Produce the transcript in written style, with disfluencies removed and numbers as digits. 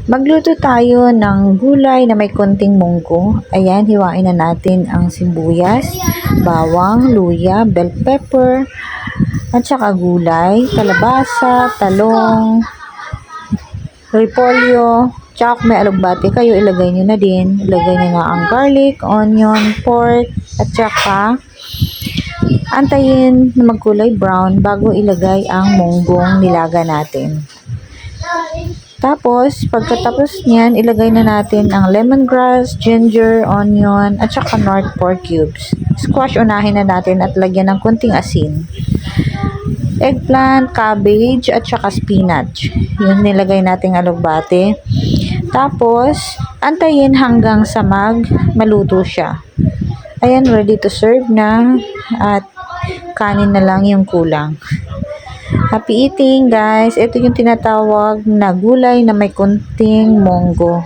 Magluto tayo ng gulay na may konting munggo. Ayan, hiwain na natin ang sibuyas, bawang, luya, bell pepper, at saka gulay, kalabasa, talong, repolyo, tsaka kung may alugbati kayo, ilagay nyo na din. Ilagay nyo na ang garlic, onion, pork, at saka antayin na magkulay brown bago ilagay ang munggong nilaga natin. Tapos, pagkatapos niyan, ilagay na natin ang lemongrass, ginger, onion, at saka North pork cubes. Squash unahin na natin at lagyan ng kunting asin. Eggplant, cabbage, at saka spinach. Yun nilagay nating alugbate. Tapos, antayin hanggang sa maluto siya. Ayan, ready to serve na. At kanin na lang yung kulang. Happy eating, guys. Ito yung tinatawag na gulay na may konting munggo.